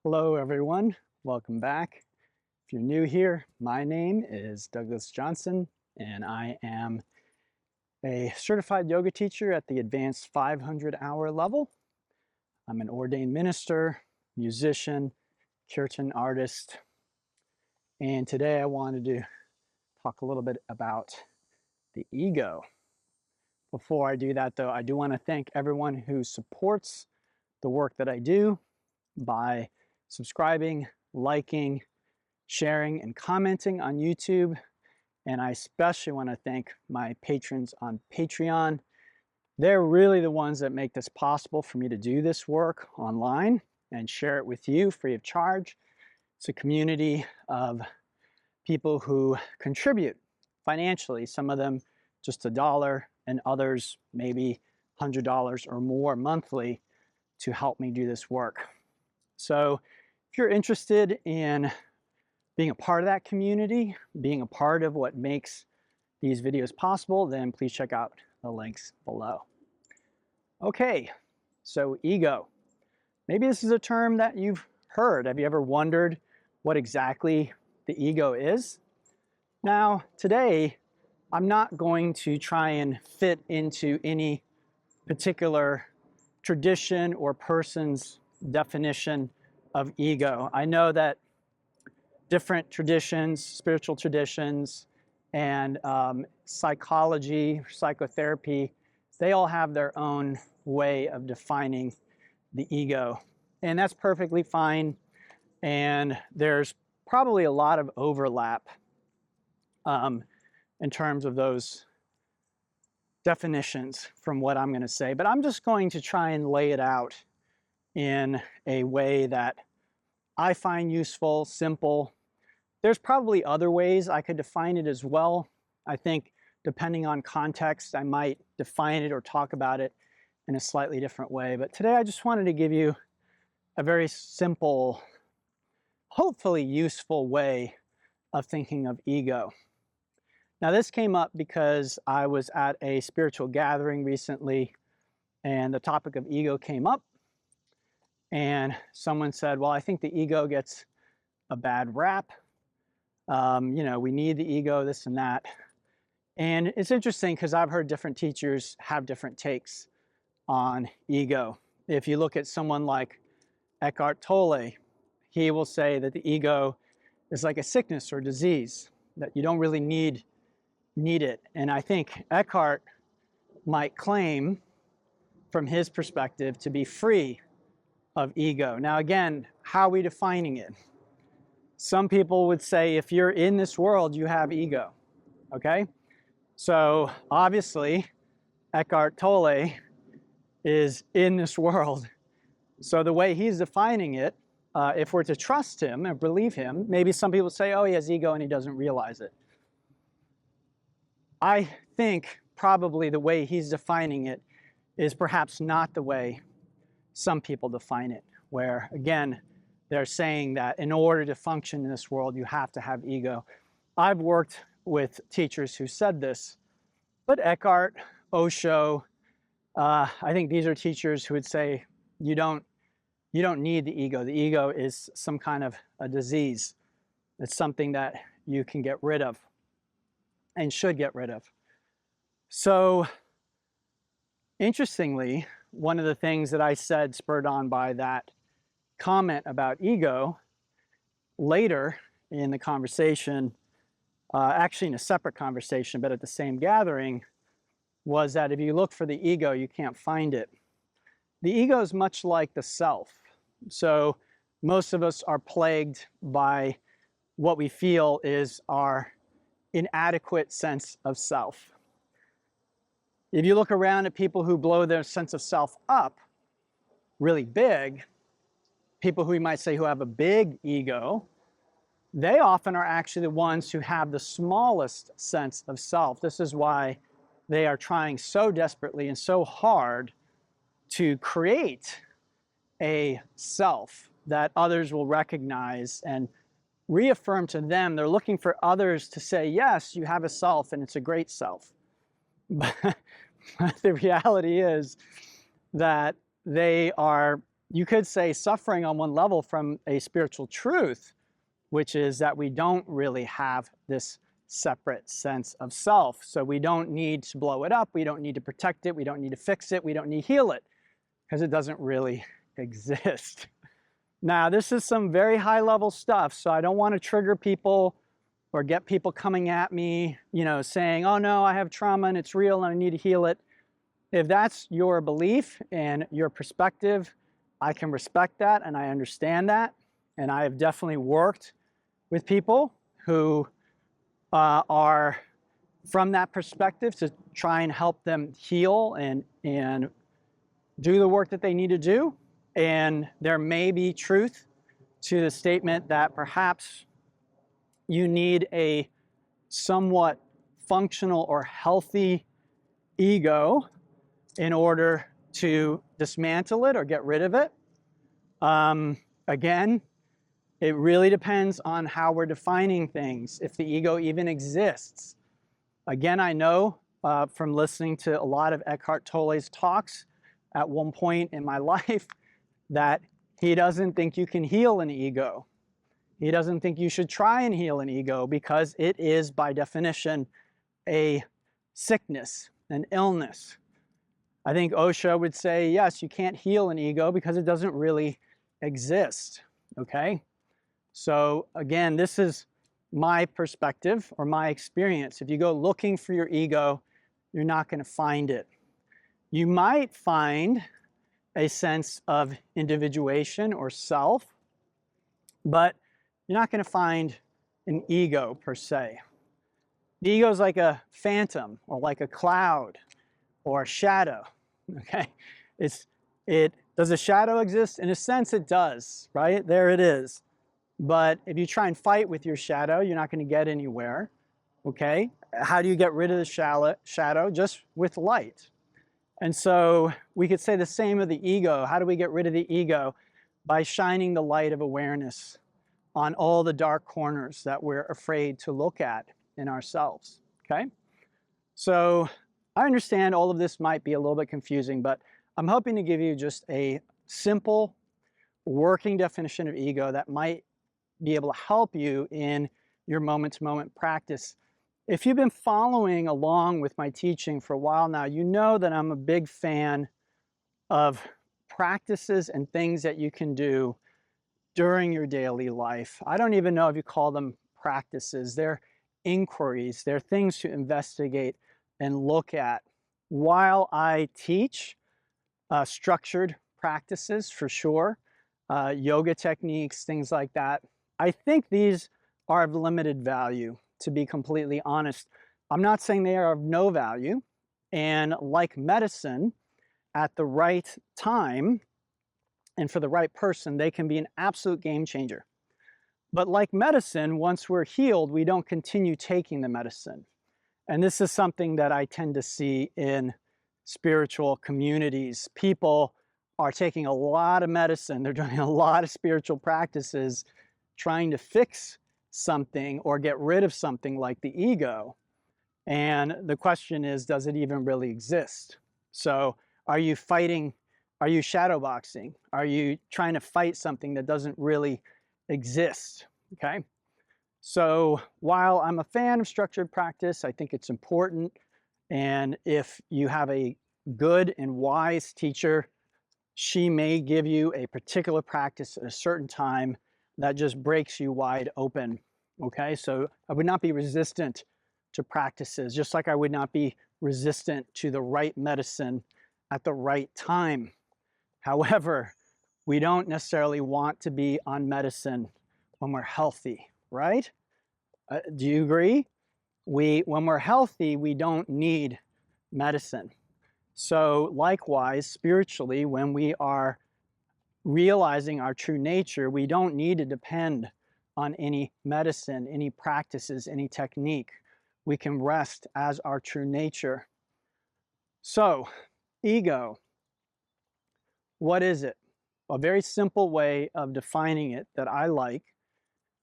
Hello everyone, welcome back. If you're new here, my name is Douglas Johnson and I am a certified yoga teacher at the advanced 500-hour level. I'm an ordained minister, musician, kirtan artist, and today I wanted to talk a little bit about the ego. Before I do that though, I do want to thank everyone who supports the work that I do by subscribing, liking, sharing, and commenting on YouTube. And I especially want to thank my patrons on Patreon. They're really the ones that make this possible for me to do this work online and share it with you free of charge. It's a community of people who contribute financially, some of them just $1 and others maybe $100 or more monthly to help me do this work. So if you're interested in being a part of that community, being a part of what makes these videos possible, then please check out the links below. Okay, so ego. Maybe this is a term that you've heard. Have you ever wondered what exactly the ego is? Now, today, I'm not going to try and fit into any particular tradition or person's definition of ego. I know that different traditions, spiritual traditions, and psychology, psychotherapy, they all have their own way of defining the ego. And that's perfectly fine. And there's probably a lot of overlap in terms of those definitions from what I'm going to say. But I'm just going to try and lay it out in a way that I find useful, simple. There's probably other ways I could define it as well. I think depending on context, I might define it or talk about it in a slightly different way. But today I just wanted to give you a very simple, hopefully useful way of thinking of ego. Now this came up because I was at a spiritual gathering recently and the topic of ego came up. And someone said, well, I think the ego gets a bad rap. You know, we need the ego, this and that. And it's interesting because I've heard different teachers have different takes on ego. If you look at someone like Eckhart Tolle, he will say that the ego is like a sickness or disease, that you don't really need it. And I think Eckhart might claim, from his perspective, to be free of ego. Now again, how are we defining it? Some people would say if you're in this world, you have ego, okay? So obviously, Eckhart Tolle is in this world. So the way he's defining it, if we're to trust him and believe him, maybe some people say, oh, he has ego and he doesn't realize it. I think probably the way he's defining it is perhaps not the way some people define it, where again, they're saying that in order to function in this world, you have to have ego. I've worked with teachers who said this, but Eckhart, Osho, I think these are teachers who would say, you don't need the ego. The ego is some kind of a disease. It's something that you can get rid of and should get rid of. So interestingly, one of the things that I said spurred on by that comment about ego later in the conversation, actually in a separate conversation, but at the same gathering, was that if you look for the ego, you can't find it. The ego is much like the self. So most of us are plagued by what we feel is our inadequate sense of self. If you look around at people who blow their sense of self up really big, people who we might say who have a big ego, they often are actually the ones who have the smallest sense of self. This is why they are trying so desperately and so hard to create a self that others will recognize and reaffirm to them. They're looking for others to say, yes, you have a self and it's a great self. But the reality is that they are you could say suffering on one level from a spiritual truth, which is that we don't really have this separate sense of self. So we don't need to blow it up. We don't need to protect it. We don't need to fix it. We don't need to heal it because it doesn't really exist. Now, this is some very high level stuff, so I don't want to trigger people or get people coming at me, you know, saying, oh no, I have trauma and it's real and I need to heal it. If that's your belief and your perspective, I can respect that and I understand that. And I have definitely worked with people who are from that perspective to try and help them heal and do the work that they need to do. And there may be truth to the statement that perhaps you need a somewhat functional or healthy ego in order to dismantle it or get rid of it. Again, it really depends on how we're defining things, if the ego even exists. Again, I know from listening to a lot of Eckhart Tolle's talks at one point in my life that he doesn't think you can heal an ego. He doesn't think you should try and heal an ego because it is, by definition, a sickness, an illness. I think Osho would say, yes, you can't heal an ego because it doesn't really exist, okay? So again, this is my perspective or my experience. If you go looking for your ego, you're not going to find it. You might find a sense of individuation or self, but you're not going to find an ego per se. The ego is like a phantom or like a cloud or a shadow, okay? Does a shadow exist? In a sense, it does, right? There it is. But if you try and fight with your shadow, you're not going to get anywhere, okay? How do you get rid of the shadow? Just with light. And so we could say the same of the ego. How do we get rid of the ego? By shining the light of awareness on all the dark corners that we're afraid to look at in ourselves, okay? So I understand all of this might be a little bit confusing, but I'm hoping to give you just a simple working definition of ego that might be able to help you in your moment-to-moment practice. If you've been following along with my teaching for a while now, you know that I'm a big fan of practices and things that you can do during your daily life. I don't even know if you call them practices. They're inquiries. They're things to investigate and look at. While I teach structured practices for sure, yoga techniques, things like that, I think these are of limited value, to be completely honest. I'm not saying they are of no value, and like medicine, at the right time and for the right person, they can be an absolute game changer. But like medicine, once we're healed, we don't continue taking the medicine. And this is something that I tend to see in spiritual communities. People are taking a lot of medicine, they're doing a lot of spiritual practices, trying to fix something or get rid of something like the ego. And the question is, does it even really exist? So are you fighting, are you shadowboxing? Are you trying to fight something that doesn't really exist, okay? So while I'm a fan of structured practice, I think it's important. And if you have a good and wise teacher, she may give you a particular practice at a certain time that just breaks you wide open, okay? So I would not be resistant to practices, just like I would not be resistant to the right medicine at the right time. However, we don't necessarily want to be on medicine when we're healthy, right? Do you agree? When we're healthy, we don't need medicine. So likewise, spiritually, when we are realizing our true nature, we don't need to depend on any medicine, any practices, any technique. We can rest as our true nature. So, ego, what is it? A very simple way of defining it that I like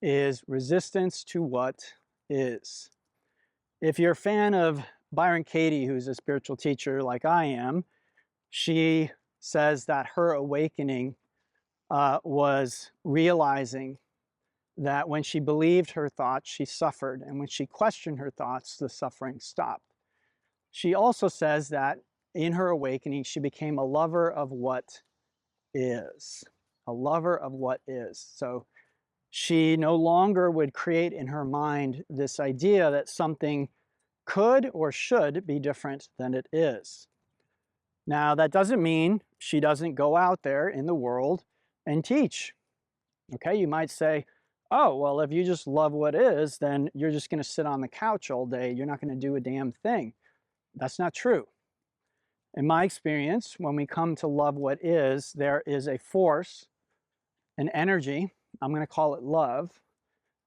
is resistance to what is. If you're a fan of Byron Katie, who's a spiritual teacher like I am, she says that her awakening was realizing that when she believed her thoughts, she suffered, and when she questioned her thoughts, the suffering stopped. She also says that in her awakening, she became a lover of what is, a lover of what is. So she no longer would create in her mind this idea that something could or should be different than it is. Now, that doesn't mean she doesn't go out there in the world and teach. Okay, you might say, oh, well, if you just love what is, then you're just going to sit on the couch all day. You're not going to do a damn thing. That's not true. In my experience, when we come to love what is, there is a force, an energy, I'm going to call it love,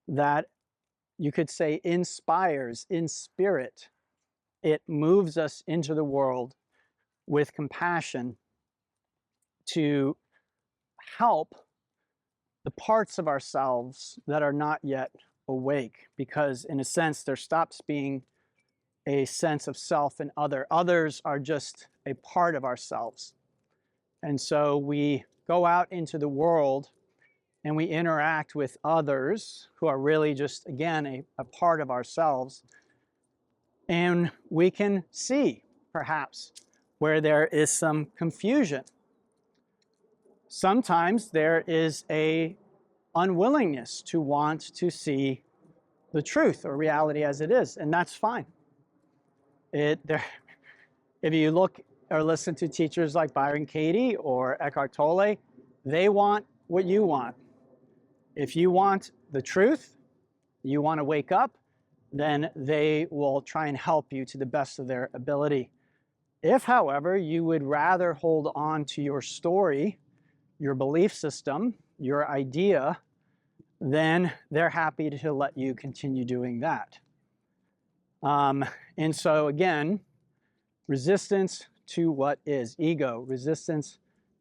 that you could say inspires in spirit. It moves us into the world with compassion to help the parts of ourselves that are not yet awake, because in a sense there stops being a sense of self and other. Others are just a part of ourselves. And so we go out into the world and we interact with others who are really just, again, a part of ourselves. And we can see, perhaps, where there is some confusion. Sometimes there is a unwillingness to want to see the truth or reality as it is, and that's fine. If you look or listen to teachers like Byron Katie or Eckhart Tolle, they want what you want. If you want the truth, you want to wake up, then they will try and help you to the best of their ability. If, however, you would rather hold on to your story, your belief system, your idea, then they're happy to let you continue doing that. And so again, resistance to what is, ego, resistance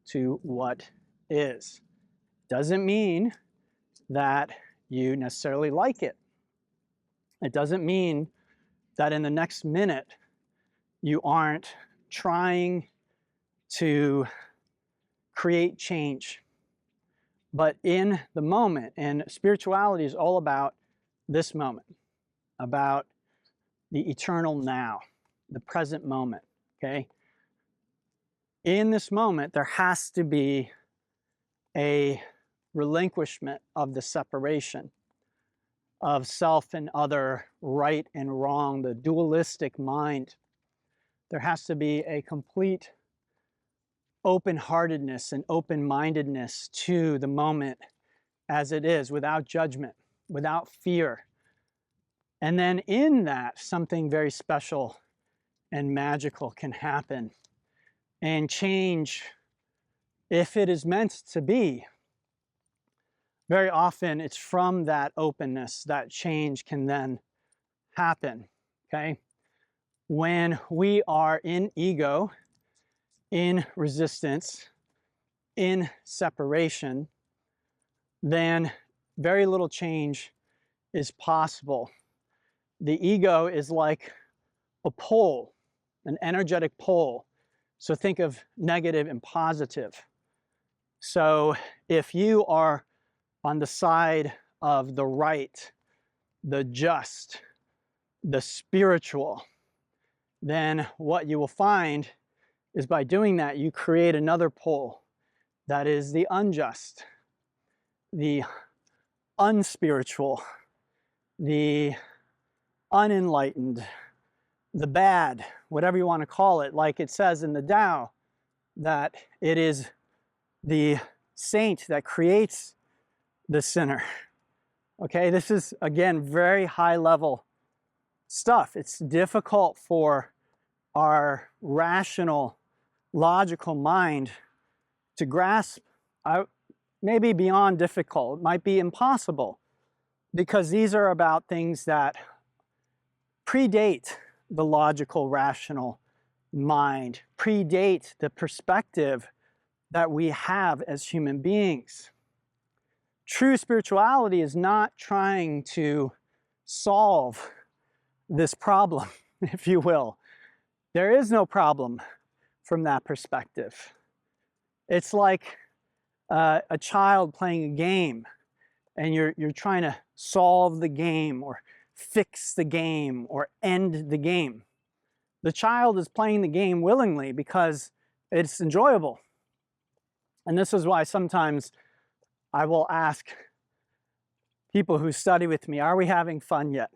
to what is. Doesn't mean that you necessarily like it. It doesn't mean that in the next minute you aren't trying to create change. But in the moment, and spirituality is all about this moment, about the eternal now, the present moment, okay? In this moment, there has to be a relinquishment of the separation of self and other, right and wrong, the dualistic mind. There has to be a complete open-heartedness and open-mindedness to the moment as it is, without judgment, without fear. And then in that, something very special and magical can happen. And change, if it is meant to be, very often it's from that openness that change can then happen, okay? When we are in ego, in resistance, in separation, then very little change is possible. The ego is like a pole, an energetic pole. So think of negative and positive. So if you are on the side of the right, the just, the spiritual, then what you will find is by doing that, you create another pole that is the unjust, the unspiritual, the unenlightened, the bad, whatever you want to call it. Like it says in the Tao, that it is the saint that creates the sinner. Okay, this is, again, very high level stuff. It's difficult for our rational, logical mind to grasp. Maybe beyond difficult, it might be impossible, because these are about things that predate the logical, rational mind, predate the perspective that we have as human beings. True spirituality is not trying to solve this problem, if you will. There is no problem from that perspective. It's like a child playing a game and you're trying to solve the game or fix the game or end the game. The child is playing the game willingly because it's enjoyable. And this is why sometimes I will ask people who study with me, are we having fun yet?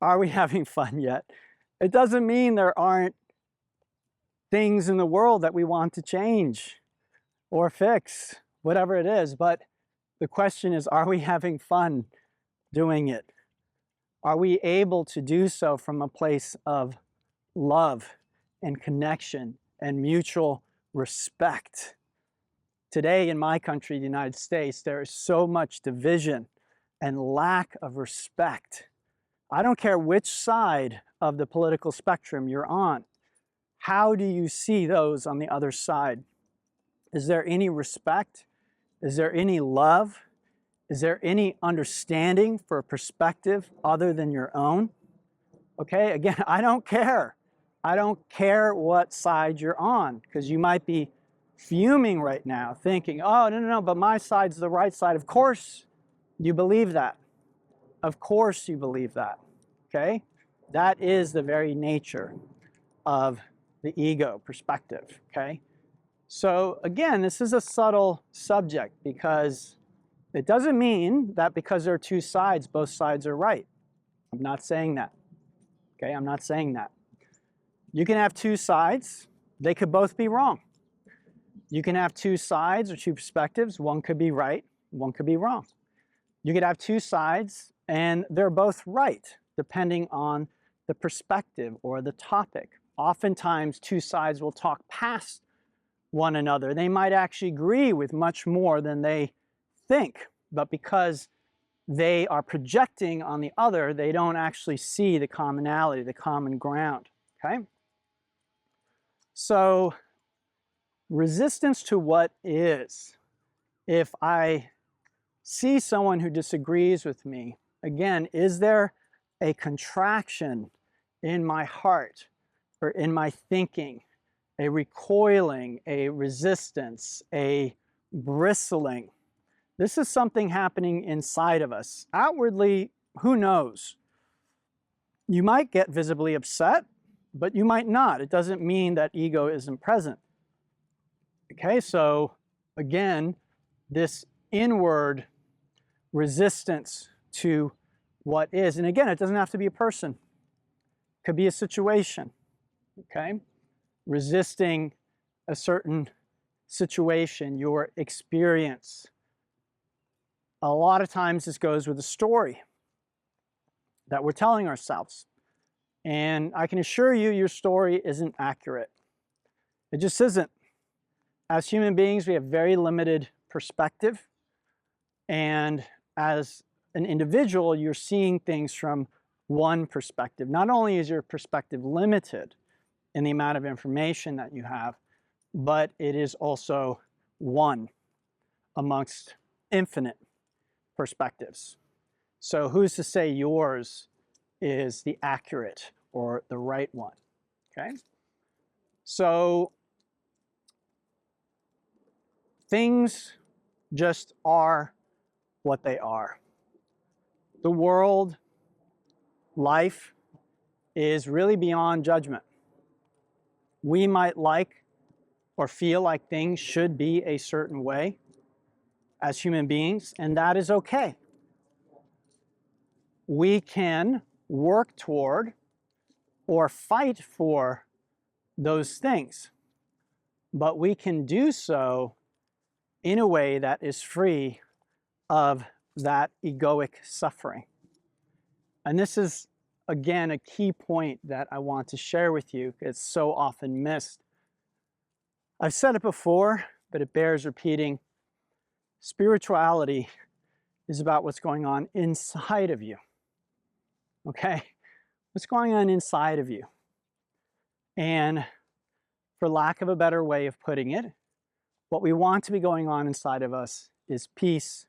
Are we having fun yet? It doesn't mean there aren't things in the world that we want to change or fix, whatever it is, but the question is, are we having fun doing it? Are we able to do so from a place of love and connection and mutual respect? Today in my country, the United States, there is so much division and lack of respect. I don't care which side of the political spectrum you're on. How do you see those on the other side? Is there any respect? Is there any love? Is there any understanding for a perspective other than your own? Okay, again, I don't care. I don't care what side you're on, because you might be fuming right now, thinking, oh, no, but my side's the right side. Of course you believe that. Of course you believe that, okay? That is the very nature of the ego perspective, okay? So again, this is a subtle subject because it doesn't mean that because there are two sides, both sides are right. I'm not saying that, okay? I'm not saying that. You can have two sides. They could both be wrong. You can have two sides or two perspectives. One could be right, one could be wrong. You could have two sides and they're both right, depending on the perspective or the topic. Oftentimes, two sides will talk past one another. They might actually agree with much more than they think, but because they are projecting on the other, they don't actually see the commonality, the common ground, okay? So, resistance to what is. If I see someone who disagrees with me, again, is there a contraction in my heart or in my thinking, a recoiling, a resistance, a bristling? This is something happening inside of us. Outwardly, who knows? You might get visibly upset, but you might not. It doesn't mean that ego isn't present. Okay, so again, this inward resistance to what is, and again, it doesn't have to be a person. It could be a situation, okay? Resisting a certain situation, your experience. A lot of times this goes with a story that we're telling ourselves. And I can assure you, your story isn't accurate. It just isn't. As human beings, we have very limited perspective. And as an individual, you're seeing things from one perspective. Not only is your perspective limited in the amount of information that you have, but it is also one amongst infinite perspectives. So who's to say yours is the accurate or the right one, okay? So things just are what they are. The world, life, is really beyond judgment. We might like or feel like things should be a certain way as human beings, and that is okay. We can work toward or fight for those things, but we can do so in a way that is free of that egoic suffering. And this is, again, a key point that I want to share with you. It's so often missed. I've said it before, but it bears repeating. Spirituality is about what's going on inside of you. Okay? What's going on inside of you? And for lack of a better way of putting it, what we want to be going on inside of us is peace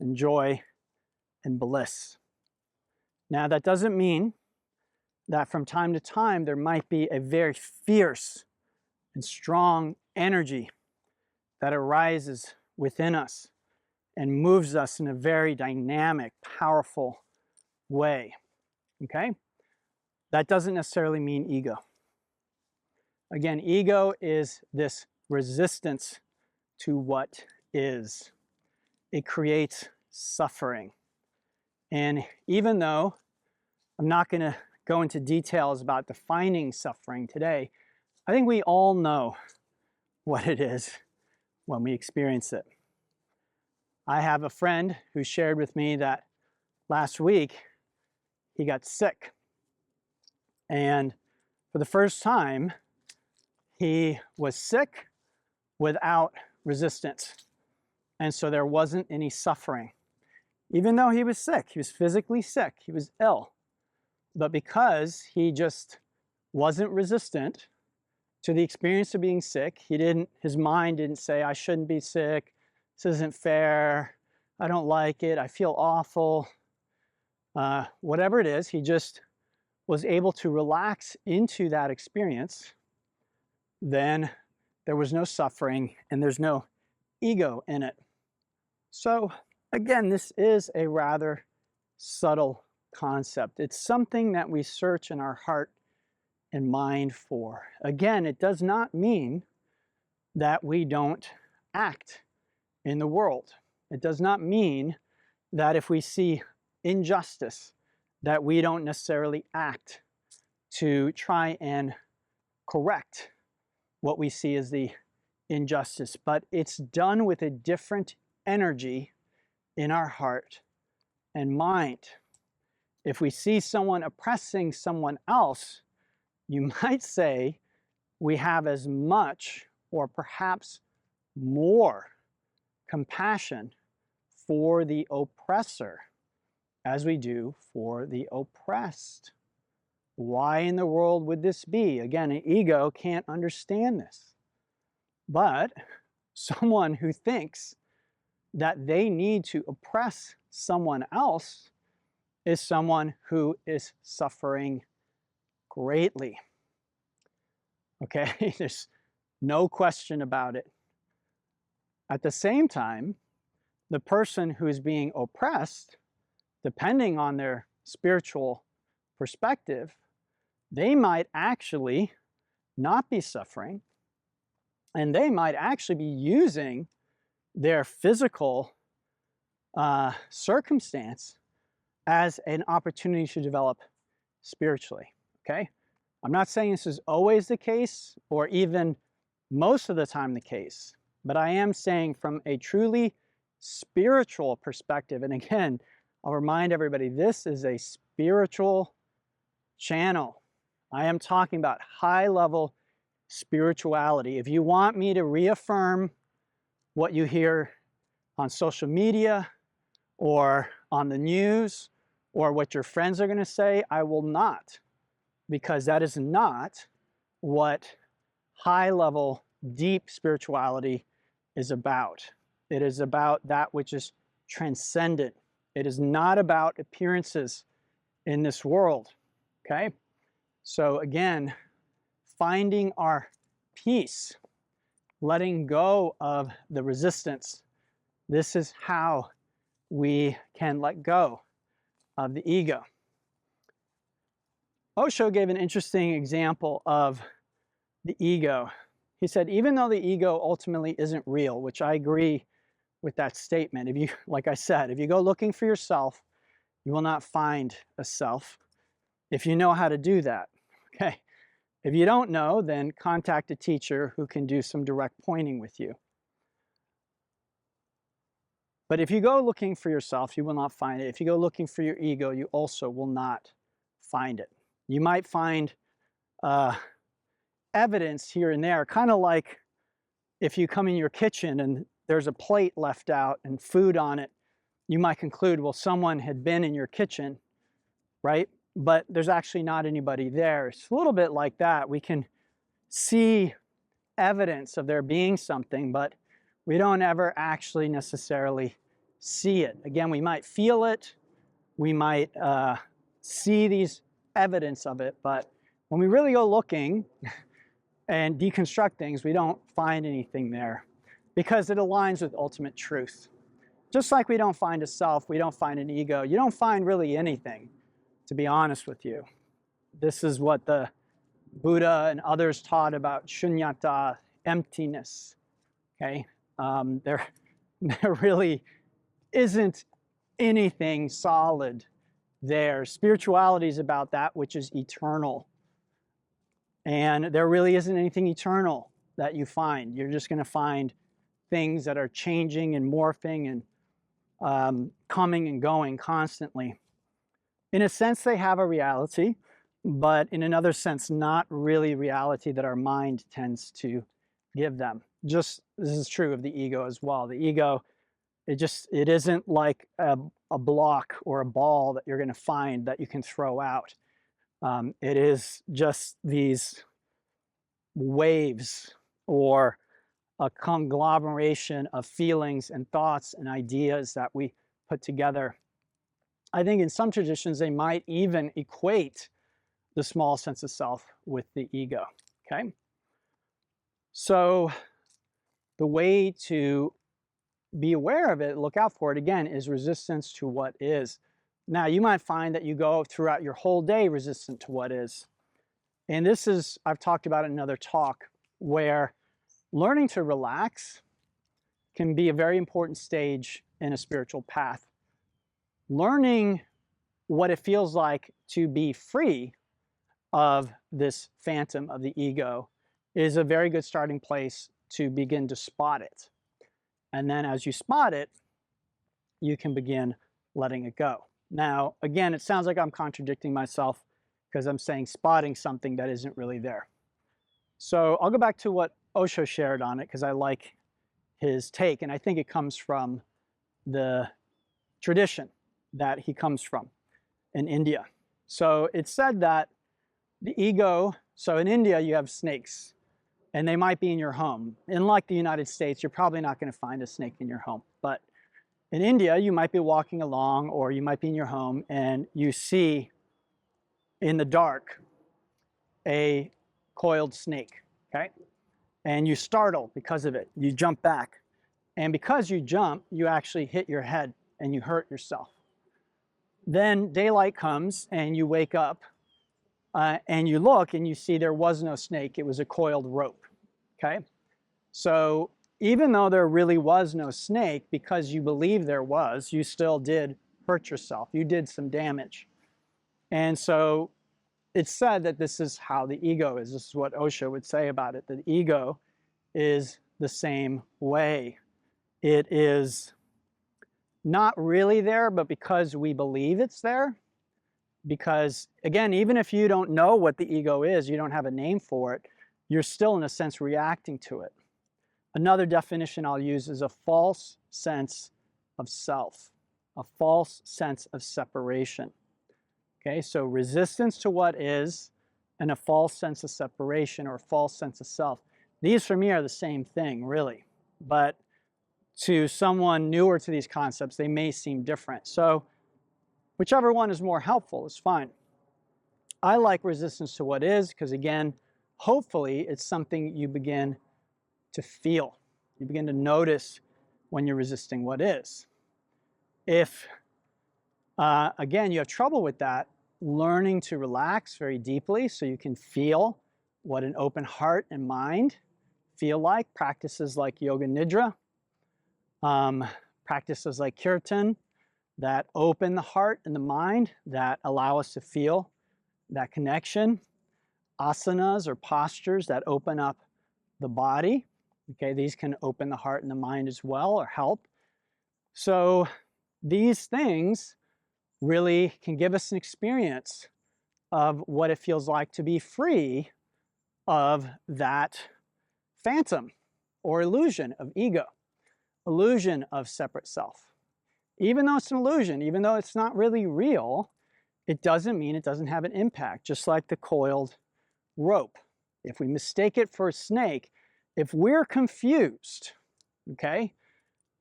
and joy and bliss. Now, that doesn't mean that from time to time there might be a very fierce and strong energy that arises within us and moves us in a very dynamic, powerful way, okay? That doesn't necessarily mean ego. Again, ego is this resistance to what is. It creates suffering. And even though I'm not going to go into details about defining suffering today, I think we all know what it is when we experience it. I have a friend who shared with me that last week he got sick. And for the first time, he was sick without resistance. And so there wasn't any suffering. Even though he was sick, he was physically sick, he was ill. But because he just wasn't resistant to the experience of being sick, his mind didn't say, I shouldn't be sick, this isn't fair, I don't like it, I feel awful. Whatever it is, he just was able to relax into that experience. Then there was no suffering and there's no ego in it. So again, this is a rather subtle concept. It's something that we search in our heart and mind for. Again, it does not mean that we don't act in the world. It does not mean that if we see injustice, that we don't necessarily act to try and correct what we see as the injustice, but it's done with a different energy in our heart and mind. If we see someone oppressing someone else, you might say we have as much or perhaps more compassion for the oppressor as we do for the oppressed. Why in the world would this be? Again, an ego can't understand this. But someone who thinks that they need to oppress someone else is someone who is suffering greatly. Okay, there's no question about it. At the same time, the person who is being oppressed, depending on their spiritual perspective, they might actually not be suffering, and they might actually be using their physical circumstance as an opportunity to develop spiritually, okay? I'm not saying this is always the case or even most of the time the case, but I am saying from a truly spiritual perspective, and again, I'll remind everybody, this is a spiritual channel. I am talking about high-level spirituality. If you want me to reaffirm what you hear on social media or on the news or what your friends are going to say, I will not, because that is not what high-level, deep spirituality is about. It is about that which is transcendent. It is not about appearances in this world, okay? So again, finding our peace, letting go of the resistance. This is how we can let go of the ego. Osho gave an interesting example of the ego. He said, even though the ego ultimately isn't real, which I agree with that statement. If you, like I said, if you go looking for yourself, you will not find a self if you know how to do that, okay? If you don't know, then contact a teacher who can do some direct pointing with you. But if you go looking for yourself, you will not find it. If you go looking for your ego, you also will not find it. You might find evidence here and there, kind of like if you come in your kitchen and there's a plate left out and food on it, you might conclude, well, someone had been in your kitchen, right? But there's actually not anybody there. It's a little bit like that. We can see evidence of there being something, but we don't ever actually necessarily see it. Again, we might feel it, we might see these evidence of it, but when we really go looking and deconstruct things, we don't find anything there. because it aligns with ultimate truth. Just like we don't find a self, we don't find an ego, you don't find really anything, to be honest with you. This is what the Buddha and others taught about shunyata, emptiness. Okay, there really isn't anything solid there. Spirituality is about that which is eternal. And there really isn't anything eternal that you find. You're just going to find things that are changing and morphing and coming and going constantly. In a sense, they have a reality, but in another sense, not really reality that our mind tends to give them. Just this is true of the ego as well. The ego, it isn't like a block or a ball that you're going to find that you can throw out. It is just these waves or a conglomeration of feelings and thoughts and ideas that we put together. I think in some traditions, they might even equate the small sense of self with the ego, okay? So the way to be aware of it, look out for it, again, is resistance to what is. Now, you might find that you go throughout your whole day resistant to what is. And this is, I've talked about in another talk, where learning to relax can be a very important stage in a spiritual path. Learning what it feels like to be free of this phantom of the ego is a very good starting place to begin to spot it. And then as you spot it, you can begin letting it go. Now, again, it sounds like I'm contradicting myself because I'm saying spotting something that isn't really there. So I'll go back to what Osho shared on it because I like his take, and I think it comes from the tradition that he comes from in India. So it's said that the ego, so in India you have snakes, and they might be in your home. Unlike the United States, you're probably not going to find a snake in your home. But in India, you might be walking along, or you might be in your home, and you see in the dark a coiled snake, okay? And you startle because of it. You jump back. And because you jump, you actually hit your head and you hurt yourself. Then daylight comes and you wake up and you look and you see there was no snake. It was a coiled rope, okay? So even though there really was no snake, because you believe there was, you still did hurt yourself. You did some damage. And so it's said that this is how the ego is. This is what Osho would say about it, that the ego is the same way. It is not really there, but because we believe it's there, because again, even if you don't know what the ego is, you don't have a name for it, you're still in a sense reacting to it. Another definition I'll use is a false sense of self, a false sense of separation. Okay, so resistance to what is and a false sense of separation or a false sense of self. These for me are the same thing, really. But to someone newer to these concepts, they may seem different. So whichever one is more helpful is fine. I like resistance to what is because, again, hopefully it's something you begin to feel. You begin to notice when you're resisting what is. If, again, you have trouble with that, learning to relax very deeply so you can feel what an open heart and mind feel like, practices like yoga nidra, practices like kirtan that open the heart and the mind, that allow us to feel that connection, asanas or postures that open up the body. Okay, these can open the heart and the mind as well or help. So these things really can give us an experience of what it feels like to be free of that phantom or illusion of ego, illusion of separate self. Even though it's an illusion, even though it's not really real, it doesn't mean it doesn't have an impact, just like the coiled rope. If we mistake it for a snake, if we're confused, okay,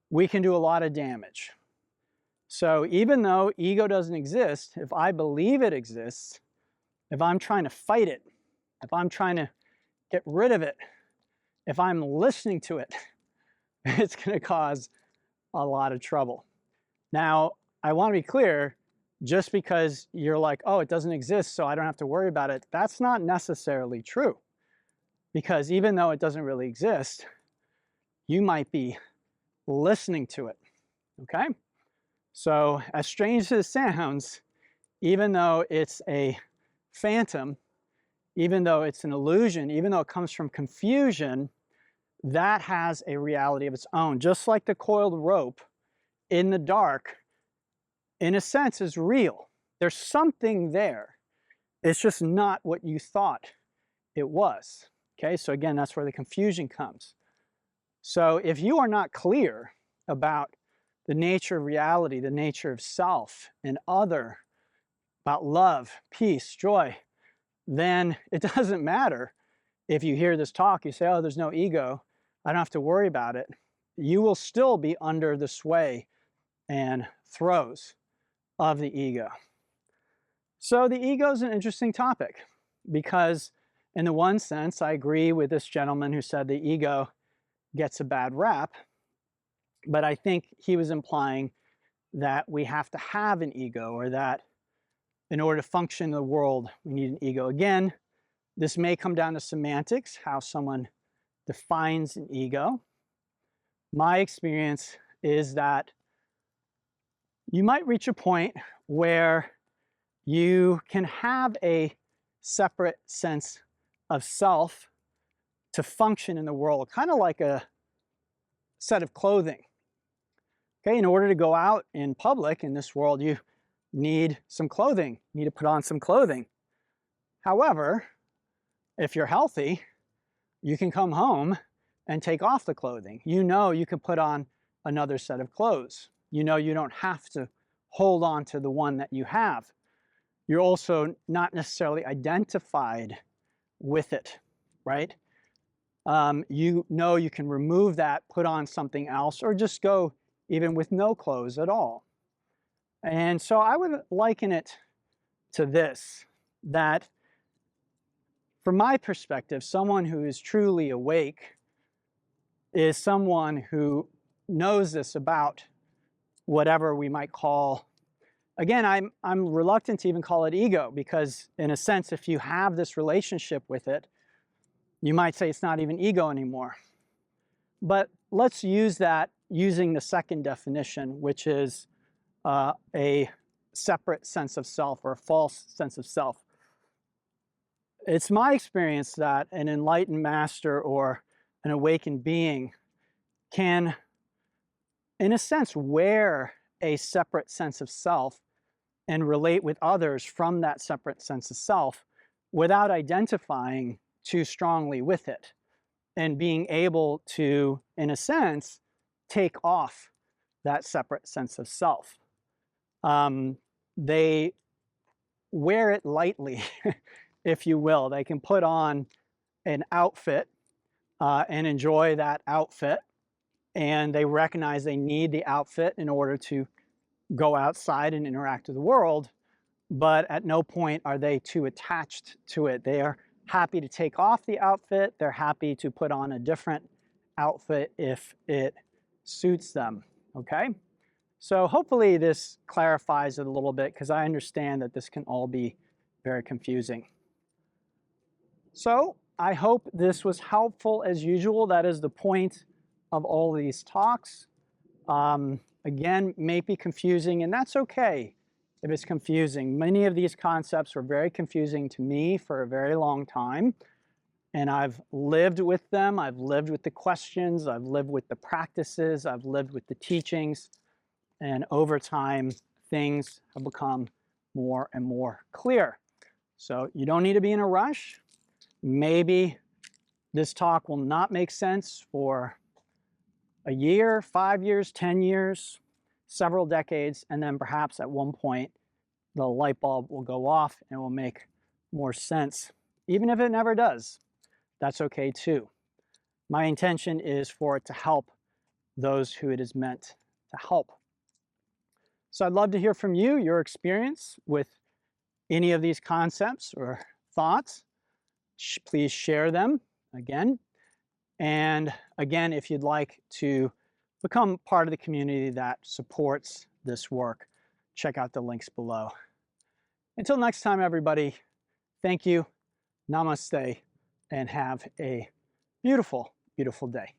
we can do a lot of damage. So even though ego doesn't exist, if I believe it exists, if I'm trying to fight it, if I'm trying to get rid of it, if I'm listening to it, it's going to cause a lot of trouble. Now, I want to be clear, just because you're like, oh, it doesn't exist, so I don't have to worry about it, that's not necessarily true. Because even though it doesn't really exist, you might be listening to it, okay? So as strange as it sounds, even though it's a phantom, even though it's an illusion, even though it comes from confusion, that has a reality of its own. Just like the coiled rope in the dark, in a sense, is real. There's something there. It's just not what you thought it was. Okay, so again, that's where the confusion comes. So if you are not clear about the nature of reality, the nature of self and other, about love, peace, joy, then it doesn't matter if you hear this talk, you say, oh, there's no ego, I don't have to worry about it. You will still be under the sway and throes of the ego. So the ego is an interesting topic because in the one sense, I agree with this gentleman who said the ego gets a bad rap, but I think he was implying that we have to have an ego, or that in order to function in the world, we need an ego. Again, this may come down to semantics, how someone defines an ego. My experience is that you might reach a point where you can have a separate sense of self to function in the world, kind of like a set of clothing. Okay, in order to go out in public in this world, you need some clothing, you need to put on some clothing. However, if you're healthy, you can come home and take off the clothing. You know you can put on another set of clothes. You know you don't have to hold on to the one that you have. You're also not necessarily identified with it, right? You know you can remove that, put on something else, or just go even with no clothes at all. And so I would liken it to this, that from my perspective, someone who is truly awake is someone who knows this about whatever we might call, again, I'm reluctant to even call it ego, because in a sense, if you have this relationship with it, you might say it's not even ego anymore. But let's use that using the second definition, which is a separate sense of self, or a false sense of self. It's my experience that an enlightened master or an awakened being can, in a sense, wear a separate sense of self and relate with others from that separate sense of self without identifying too strongly with it, and being able to, in a sense, take off that separate sense of self. They wear it lightly, if you will. They can put on an outfit and enjoy that outfit, and they recognize they need the outfit in order to go outside and interact with the world, but at no point are they too attached to it. They are happy to take off the outfit. They're happy to put on a different outfit if it suits them, okay? So hopefully this clarifies it a little bit, because I understand that this can all be very confusing. So I hope this was helpful as usual. That is the point of all these talks. Again, may be confusing, and that's okay if it's confusing. Many of these concepts were very confusing to me for a very long time, and I've lived with them. I've lived with the questions. I've lived with the practices. I've lived with the teachings. And over time, things have become more and more clear. So you don't need to be in a rush. Maybe this talk will not make sense for a year, 5 years, 10 years, several decades, and then perhaps at one point the light bulb will go off and it will make more sense. Even if it never does, that's okay too. My intention is for it to help those who it is meant to help. So I'd love to hear from you, your experience with any of these concepts or thoughts. Please share them. Again, And again, if you'd like to become part of the community that supports this work, check out the links below. Until next time, everybody, thank you, namaste, and have a beautiful, beautiful day.